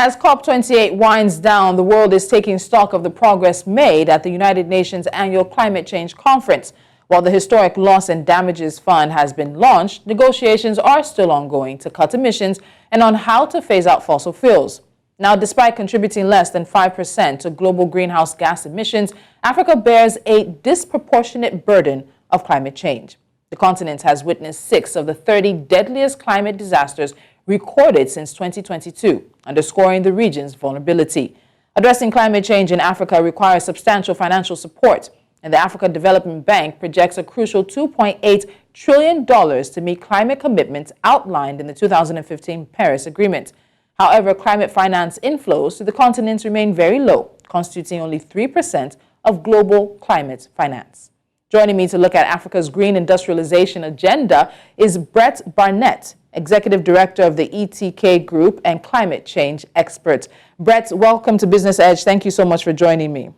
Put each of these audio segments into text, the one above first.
As COP28 winds down, the world is taking stock of the progress made at the United Nations Annual Climate Change Conference. While the historic Loss and Damages Fund has been launched, negotiations are still ongoing to cut emissions and on how to phase out fossil fuels. Now, despite contributing less than 5% to global greenhouse gas emissions, Africa bears a disproportionate burden of climate change. The continent has witnessed 6 of the 30 deadliest climate disasters recorded since 2022, underscoring the region's vulnerability. Addressing climate change in Africa requires substantial financial support, and the Africa Development Bank projects a crucial $2.8 trillion to meet climate commitments outlined in the 2015 Paris Agreement. However, climate finance inflows to the continent remain very low, constituting only 3% of global climate finance. Joining me to look at Africa's green industrialization agenda is Brent Barnette, Executive Director of the ETK Group and climate change expert. Brent, welcome to Business Edge. Thank you so much for joining me.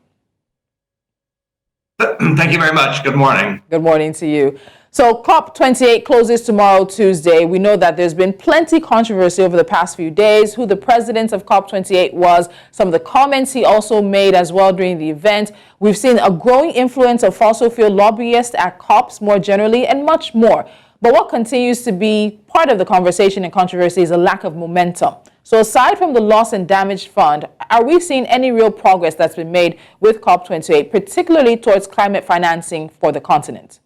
Thank you very much. Good morning. Good morning to you. So COP28 closes tomorrow, Tuesday. We know that there's been plenty controversy over the past few days, who the president of COP28 was, some of the comments he also made as well during the event. We've seen a growing influence of fossil fuel lobbyists at COPs more generally, and much more. But what continues to be part of the conversation and controversy is a lack of momentum. So aside from the Loss and Damage Fund, are we seeing any real progress that's been made with COP28, particularly towards climate financing for the continent?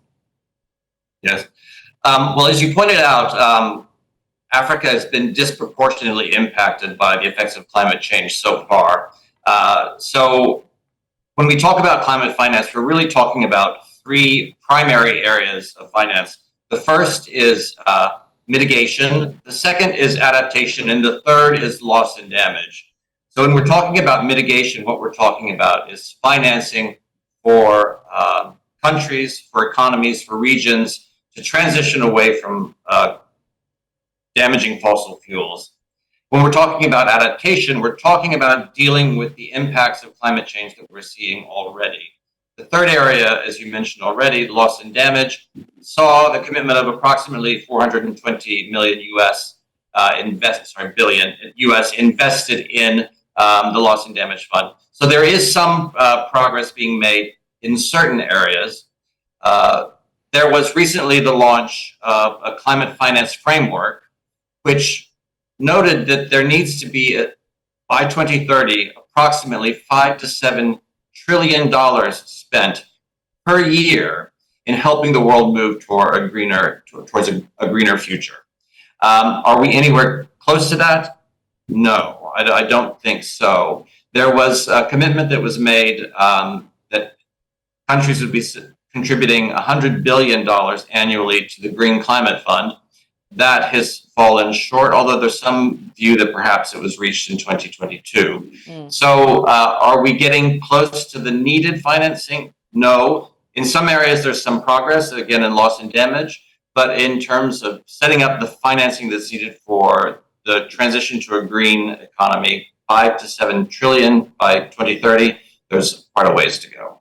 Yes. Well, as you pointed out, Africa has been disproportionately impacted by the effects of climate change so far. So when we talk about climate finance, we're really talking about 3 primary areas of finance. The first is mitigation, the second is adaptation, and the third is loss and damage. So when we're talking about mitigation, what we're talking about is financing for countries, for economies, for regions to transition away from damaging fossil fuels. When we're talking about adaptation, we're talking about dealing with the impacts of climate change that we're seeing already. The third area, as you mentioned already, loss and damage, saw the commitment of approximately 420 million billion US invested in the Loss and Damage Fund. So there is some progress being made in certain areas. There was recently the launch of a climate finance framework, which noted that there needs to be, by 2030, approximately $5 to $7 trillion spent per year in helping the world move toward towards a greener future. Are we anywhere close to that? No, I don't think so. There was a commitment that was made that countries would be contributing $100 billion annually to the Green Climate Fund. That has fallen short, although there's some view that perhaps it was reached in 2022. So are we getting close to the needed financing? No. In some areas, there's some progress, again, in loss and damage. But in terms of setting up the financing that's needed for the transition to a green economy, 5 to 7 trillion by 2030, there's quite a ways to go.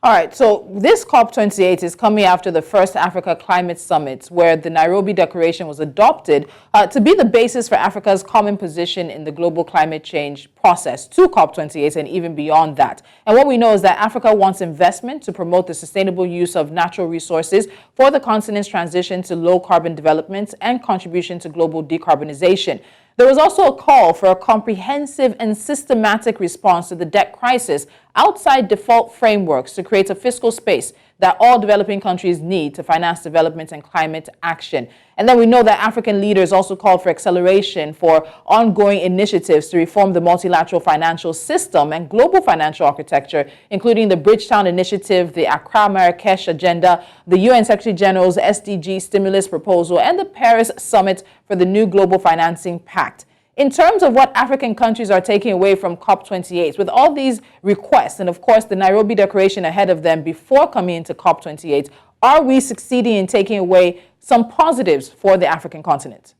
All right, so this COP28 is coming after the first Africa Climate Summit, where the Nairobi Declaration was adopted to be the basis for Africa's common position in the global climate change process to COP28 and even beyond that. And what we know is that Africa wants investment to promote the sustainable use of natural resources for the continent's transition to low carbon development and contribution to global decarbonization. There was also a call for a comprehensive and systematic response to the debt crisis outside default frameworks to create a fiscal space that all developing countries need to finance development and climate action. And then we know that African leaders also called for acceleration for ongoing initiatives to reform the multilateral financial system and global financial architecture, including the Bridgetown Initiative, the Accra-Marrakesh Agenda, the UN Secretary General's SDG stimulus proposal, and the Paris Summit for the new Global Financing Pact. In terms of what African countries are taking away from COP28, with all these requests, and of course the Nairobi Declaration ahead of them before coming into COP28, are we succeeding in taking away some positives for the African continent?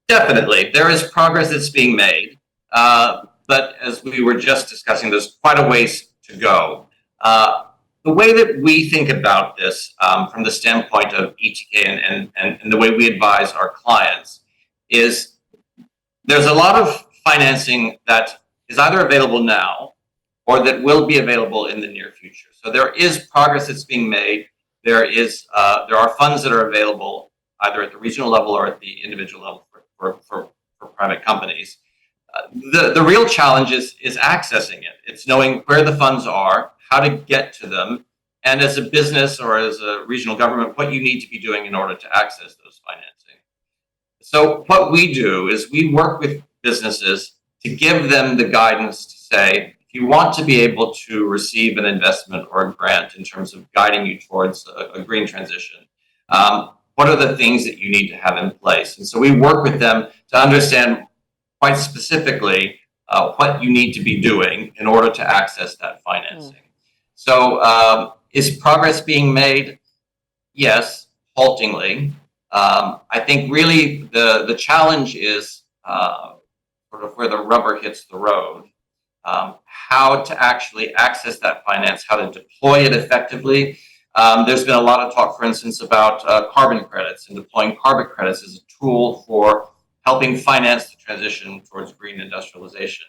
Definitely. There is progress that's being made. But as we were just discussing, there's quite a ways to go. The way that we think about this from the standpoint of ETK and the way we advise our clients is there's a lot of financing that is either available now or that will be available in the near future. So there is progress that's being made. There are funds that are available either at the regional level or at the individual level for private companies. The real challenge is accessing it. It's knowing where the funds are, how to get to them, and as a business or as a regional government, what you need to be doing in order to access those financing. So what we do is we work with businesses to give them the guidance to say, if you want to be able to receive an investment or a grant in terms of guiding you towards a green transition, what are the things that you need to have in place? And so we work with them to understand quite specifically what you need to be doing in order to access that financing. So is progress being made? Yes, haltingly. I think really the challenge is sort of where the rubber hits the road. How to actually access that finance, how to deploy it effectively. There's been a lot of talk, for instance, about carbon credits and deploying carbon credits as a tool for helping finance the transition towards green industrialization.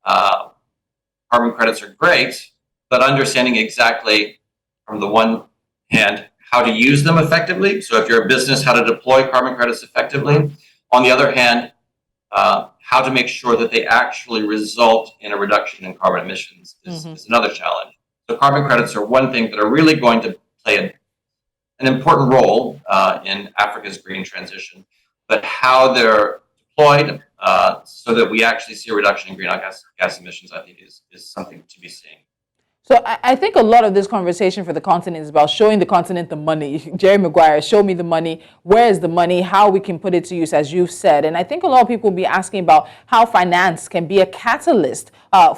Carbon credits are great, but understanding exactly, from the one hand, how to use them effectively. So if you're a business, how to deploy carbon credits effectively. On the other hand, how to make sure that they actually result in a reduction in carbon emissions is another challenge. So carbon credits are one thing that are really going to play an important role in Africa's green transition, but how they're deployed so that we actually see a reduction in greenhouse gas emissions, I think is something to be seen. So I think a lot of this conversation for the continent is about showing the continent the money. Jerry Maguire, show me the money. Where is the money? How we can put it to use, as you've said. And I think a lot of people will be asking about how finance can be a catalyst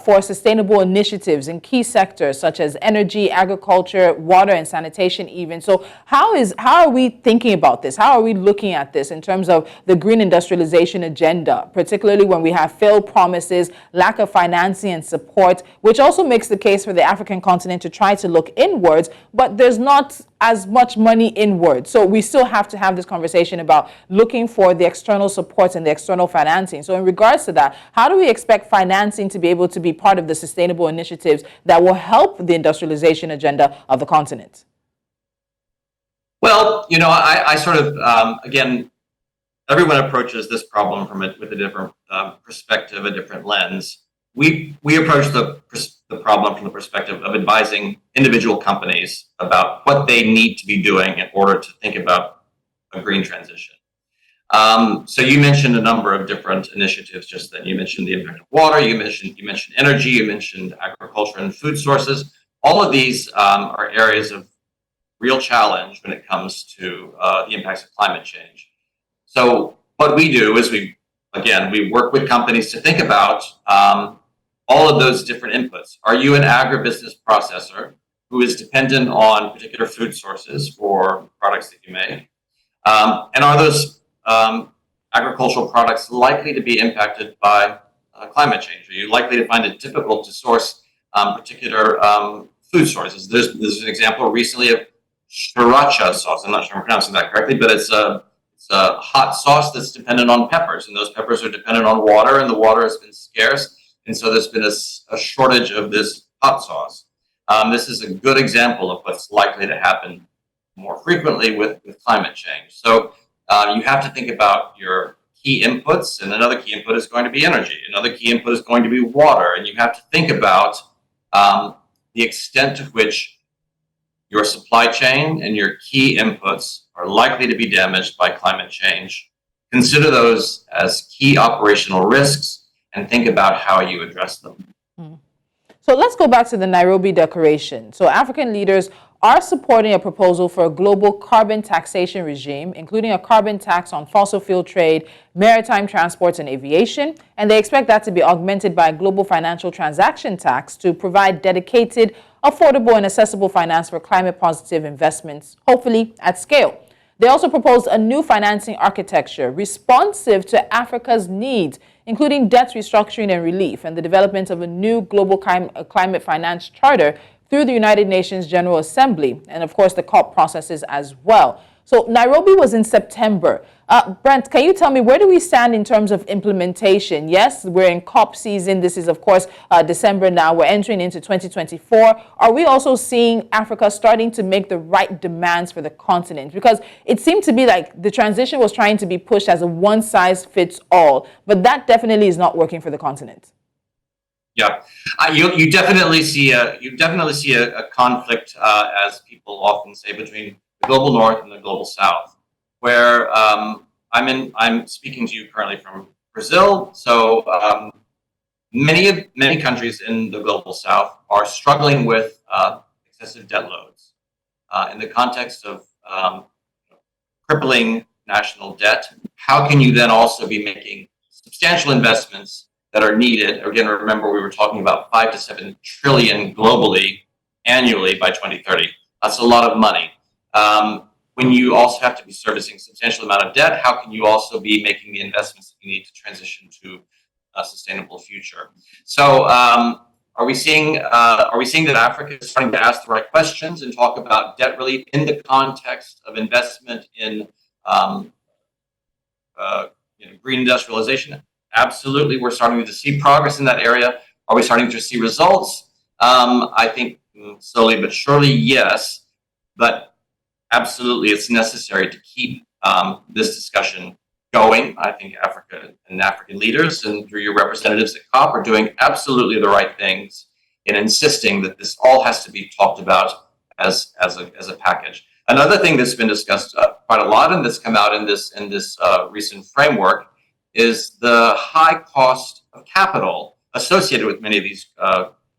for sustainable initiatives in key sectors such as energy, agriculture, water, and sanitation even. So how are we thinking about this? How are we looking at this in terms of the green industrialization agenda, particularly when we have failed promises, lack of financing and support, which also makes the case for the African continent to try to look inwards, but there's not as much money inwards. So we still have to have this conversation about looking for the external supports and the external financing. So in regards to that, how do we expect financing to be able to be part of the sustainable initiatives that will help the industrialization agenda of the continent? Well, I sort of, again, everyone approaches this problem with a different perspective, a different lens. We approach the problem from the perspective of advising individual companies about what they need to be doing in order to think about a green transition. So you mentioned a number of different initiatives just then. You mentioned the impact of water, you mentioned energy, you mentioned agriculture and food sources. All of these are areas of real challenge when it comes to the impacts of climate change. So what we do is we work with companies to think about all of those different inputs. Are you an agribusiness processor who is dependent on particular food sources for products that you make? And are those agricultural products likely to be impacted by climate change? Are you likely to find it difficult to source particular food sources? There's an example recently of sriracha sauce. I'm not sure I'm pronouncing that correctly, but it's a hot sauce that's dependent on peppers, and those peppers are dependent on water, and the water has been scarce. And so there's been a shortage of this hot sauce. This is a good example of what's likely to happen more frequently with climate change. So you have to think about your key inputs, and another key input is going to be energy. Another key input is going to be water, and you have to think about the extent to which your supply chain and your key inputs are likely to be damaged by climate change. Consider those as key operational risks and think about how you address them. So let's go back to the Nairobi Declaration. So African leaders are supporting a proposal for a global carbon taxation regime, including a carbon tax on fossil fuel trade, maritime transports, and aviation. And they expect that to be augmented by a global financial transaction tax to provide dedicated, affordable, and accessible finance for climate-positive investments, hopefully at scale. They also proposed a new financing architecture responsive to Africa's needs, including debt restructuring and relief, and the development of a new global climate finance charter through the United Nations General Assembly, and of course the COP processes as well. So Nairobi was in September. Brent, can you tell me, where do we stand in terms of implementation? Yes, we're in COP season. This is, of course, December now. We're entering into 2024. Are we also seeing Africa starting to make the right demands for the continent? Because it seemed to be like the transition was trying to be pushed as a one-size-fits-all, but that definitely is not working for the continent. Yeah, you definitely see a conflict, as people often say, between the global north and the global south, where I'm speaking to you currently from Brazil. So many countries in the global south are struggling with excessive debt loads in the context of crippling national debt. How can you then also be making substantial investments that are needed? Again, remember, we were talking about 5 to 7 trillion globally annually by 2030. That's a lot of money. When you also have to be servicing a substantial amount of debt, how can you also be making the investments that you need to transition to a sustainable future? So, are we seeing that Africa is starting to ask the right questions and talk about debt relief in the context of investment in green industrialization? Absolutely, we're starting to see progress in that area. Are we starting to see results? I think slowly but surely, yes. But absolutely, it's necessary to keep this discussion going. I think Africa and African leaders, and through your representatives at COP, are doing absolutely the right things in insisting that this all has to be talked about as a package. Another thing that's been discussed quite a lot, and that's come out in this recent framework, is the high cost of capital associated with many of these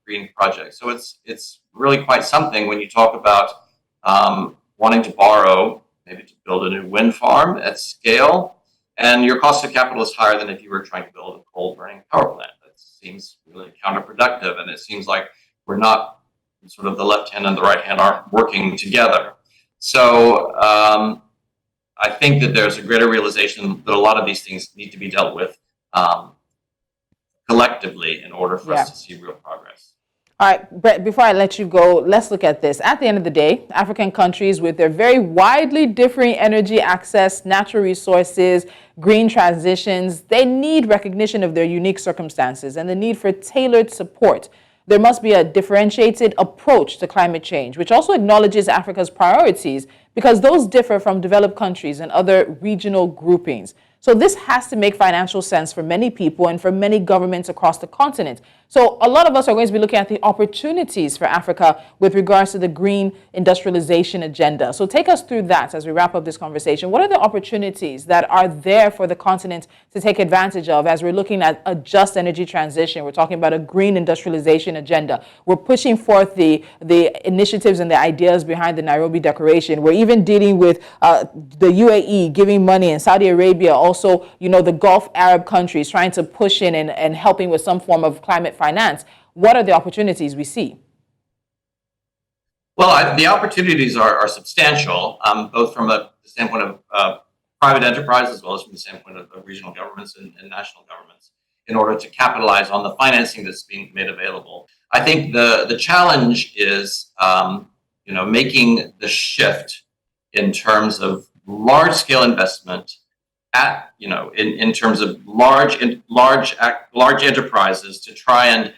green projects. So it's really quite something when you talk about wanting to borrow, maybe to build a new wind farm at scale, and your cost of capital is higher than if you were trying to build a coal-burning power plant. That seems really counterproductive, and it seems like we're not, sort of the left hand and the right hand aren't working together. So I think that there's a greater realization that a lot of these things need to be dealt with collectively in order for us to see real progress. All right, Brett, before I let you go, let's look at this. At the end of the day, African countries with their very widely differing energy access, natural resources, green transitions, they need recognition of their unique circumstances and the need for tailored support. There must be a differentiated approach to climate change, which also acknowledges Africa's priorities, because those differ from developed countries and other regional groupings. So this has to make financial sense for many people and for many governments across the continent. So a lot of us are going to be looking at the opportunities for Africa with regards to the green industrialization agenda. So take us through that as we wrap up this conversation. What are the opportunities that are there for the continent to take advantage of as we're looking at a just energy transition? We're talking about a green industrialization agenda. We're pushing forth the initiatives and the ideas behind the Nairobi Declaration. We're even dealing with the UAE giving money, and Saudi Arabia also, the Gulf Arab countries trying to push in and helping with some form of climate finance. What are the opportunities we see? Well, the opportunities are substantial, both from the standpoint of private enterprise as well as from the standpoint of regional governments and national governments, in order to capitalize on the financing that's being made available. I think the challenge is, making the shift in terms of large-scale investment in terms of large enterprises to try and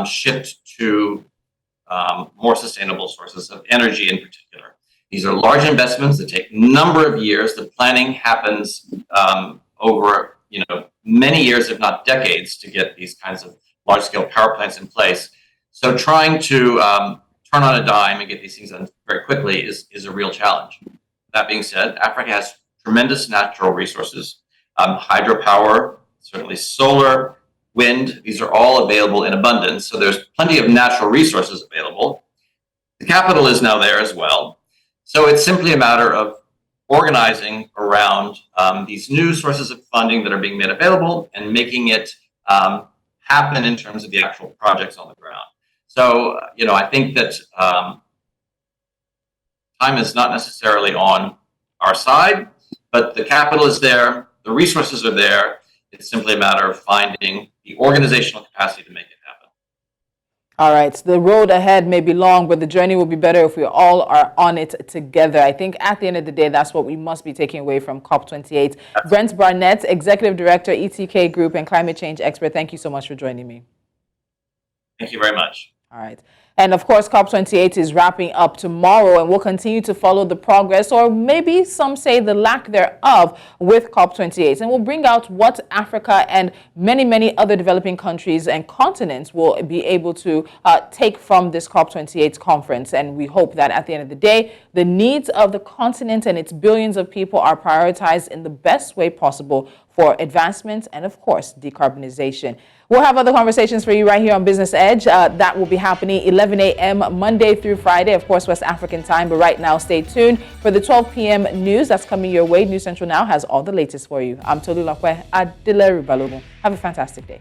shift to more sustainable sources of energy in particular. These are large investments that take a number of years. The planning happens over many years, if not decades, to get these kinds of large-scale power plants in place. So trying to turn on a dime and get these things done very quickly is a real challenge. That being said, Africa has tremendous natural resources, hydropower, certainly solar, wind. These are all available in abundance. So there's plenty of natural resources available. The capital is now there as well. So it's simply a matter of organizing around these new sources of funding that are being made available and making it happen in terms of the actual projects on the ground. So, I think that time is not necessarily on our side, but the capital is there, the resources are there. It's simply a matter of finding the organizational capacity to make it happen. All right, the road ahead may be long, but the journey will be better if we all are on it together. I think at the end of the day, that's what we must be taking away from COP28. Brent Barnette, Executive Director, ETK Group and Climate Change Expert, thank you so much for joining me. Thank you very much. All right. And of course, COP28 is wrapping up tomorrow, and we'll continue to follow the progress, or maybe some say the lack thereof, with COP28. And we'll bring out what Africa and many, many other developing countries and continents will be able to take from this COP28 conference. And we hope that at the end of the day, the needs of the continent and its billions of people are prioritized in the best way possible for advancement and, of course, decarbonization. We'll have other conversations for you right here on Business Edge. That will be happening 11 a.m. Monday through Friday, of course, West African time. But right now, stay tuned for the 12 p.m. news that's coming your way. News Central Now has all the latest for you. I'm Tolulope, Adeleru-Balogun. Have a fantastic day.